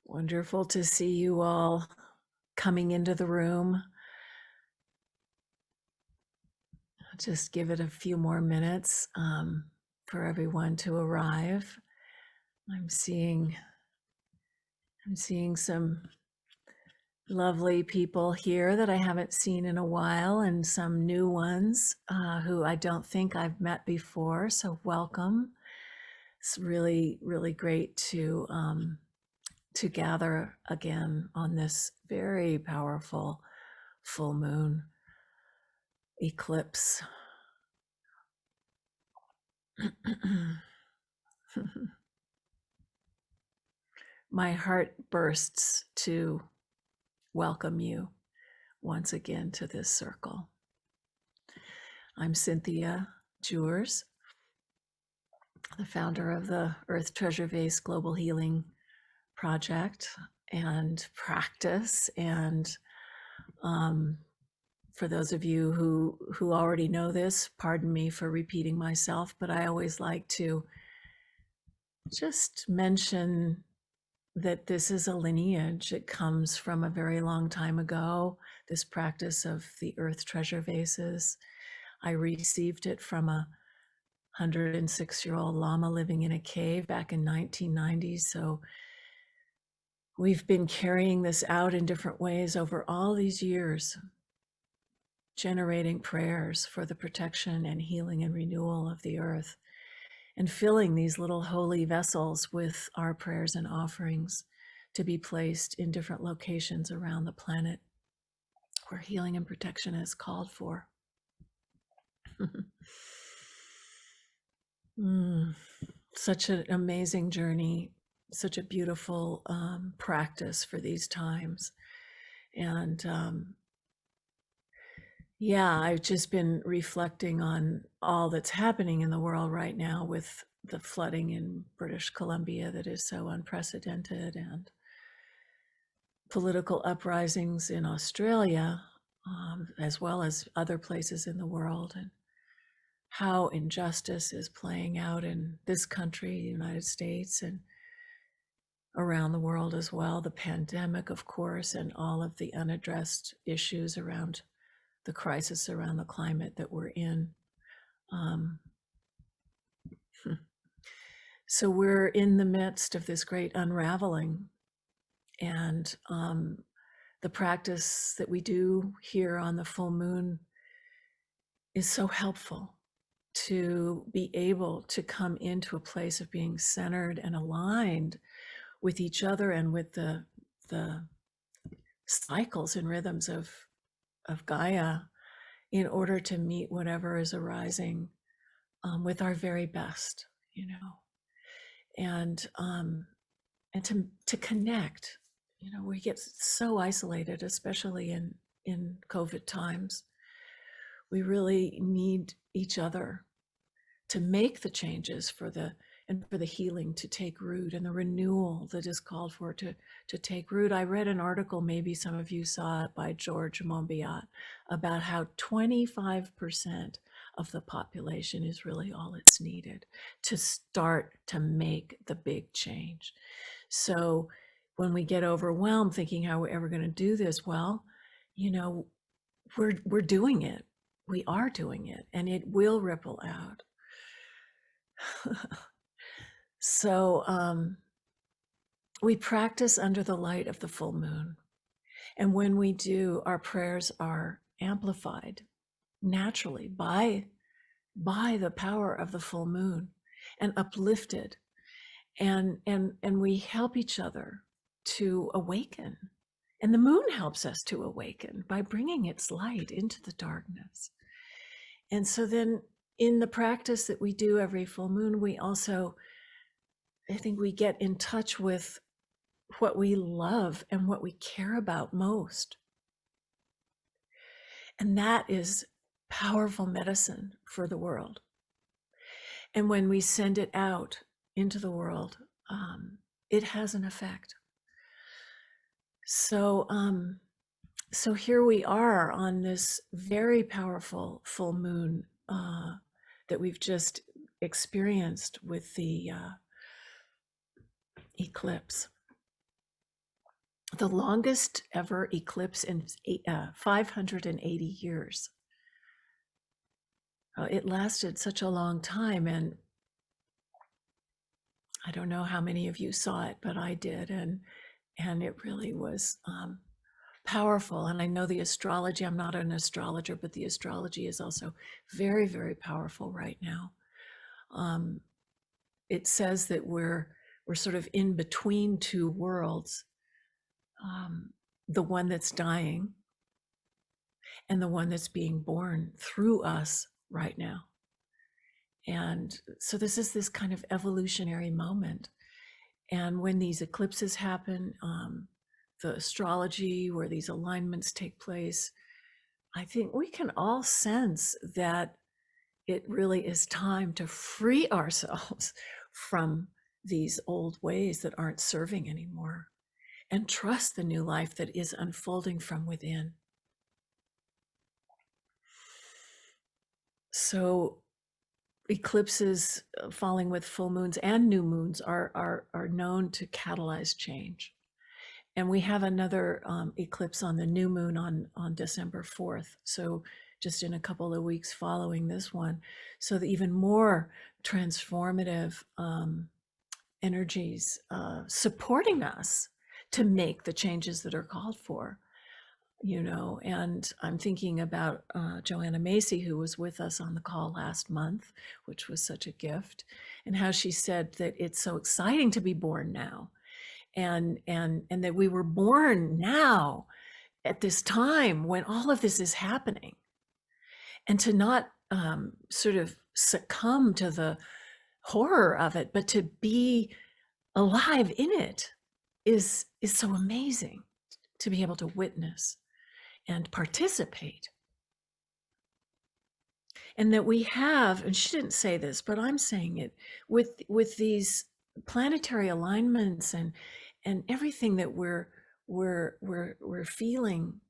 Wonderful to see you all coming into the room. I'll just give it a few more minutes for everyone to arrive. I'm seeing some lovely people here that I haven't seen in a while, and some new ones who I don't think I've met before. So welcome. It's really, really great to gather again on this very powerful full moon eclipse. My heart bursts to welcome you once again to this circle. I'm Cynthia Jewers, the founder of the Earth Treasure Vase Global Healing Project and practice. And for those of you who already know this, pardon me for repeating myself, but I always like to just mention that this is a lineage. It comes from a very long time ago, this practice of the earth treasure vases. I received it from a 106-year-old Lama living in a cave back in 1990. So we've been carrying this out in different ways over all these years, generating prayers for the protection and healing and renewal of the earth, and filling these little holy vessels with our prayers and offerings to be placed in different locations around the planet where healing and protection is called for. Such an amazing journey, such a beautiful practice for these times. And yeah, I've just been reflecting on all that's happening in the world right now with the flooding in British Columbia that is so unprecedented, and political uprisings in Australia, as well as other places in the world, and how injustice is playing out in this country, the United States, and around the world as well. The pandemic, of course, and all of the unaddressed issues around the crisis around the climate that we're in. So we're in the midst of this great unraveling, and the practice that we do here on the full moon is so helpful to be able to come into a place of being centered and aligned with each other and with the cycles and rhythms of Gaia, in order to meet whatever is arising with our very best, and to connect. We get so isolated, especially in COVID times. We really need each other to make the changes for the healing to take root, and the renewal that is called for to take root. I read an article, maybe some of you saw it, by George Monbiot, about how 25% of the population is really all it's needed to start to make the big change. So when we get overwhelmed thinking how we're ever going to do this, well, we're doing it. We are doing it, and it will ripple out. So we practice under the light of the full moon. And when we do, our prayers are amplified naturally by the power of the full moon, and uplifted. And we help each other to awaken. And the moon helps us to awaken by bringing its light into the darkness. And so then in the practice that we do every full moon, we also, I think, we get in touch with what we love and what we care about most. And that is powerful medicine for the world. And when we send it out into the world, it has an effect. So here we are on this very powerful full moon that we've just experienced with the eclipse. the longest ever eclipse in 580 years. It lasted such a long time, and I don't know how many of you saw it, but I did, and it really was powerful. And I know the astrology, I'm not an astrologer, but the astrology is also very, very powerful right now. It says that we're sort of in between two worlds, the one that's dying and the one that's being born through us right now. And so this is this kind of evolutionary moment. And when these eclipses happen, the astrology, where these alignments take place, I think we can all sense that it really is time to free ourselves from these old ways that aren't serving anymore and trust the new life that is unfolding from within. So eclipses falling with full moons and new moons are known to catalyze change. And we have another eclipse on the new moon on December 4th. So just in a couple of weeks following this one. So the even more transformative energies supporting us to make the changes that are called for. And I'm thinking about Joanna Macy, who was with us on the call last month, which was such a gift, and how she said that it's so exciting to be born now, and that we were born now at this time when all of this is happening, and to not sort of succumb to the horror of it, but to be alive in it is so amazing to be able to witness and participate. And that we have, and she didn't say this, but I'm saying it, with these planetary alignments and everything that we're feeling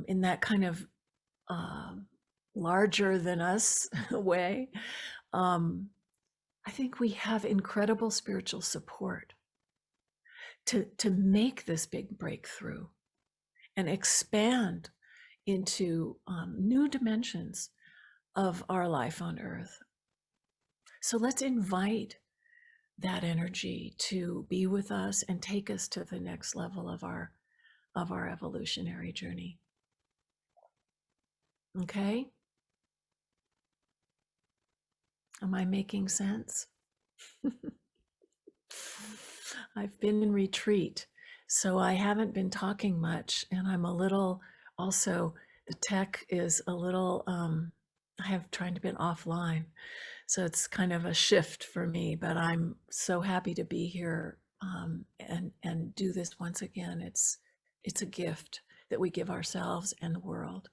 in that kind of larger than us way. I think we have incredible spiritual support to make this big breakthrough and expand into new dimensions of our life on earth. So let's invite that energy to be with us and take us to the next level of our evolutionary journey. Okay? Am I making sense? I've been in retreat, so I haven't been talking much, and I'm a little, also, the tech is a little, I have trying to be offline, so it's kind of a shift for me, but I'm so happy to be here and do this once again. It's a gift that we give ourselves and the world.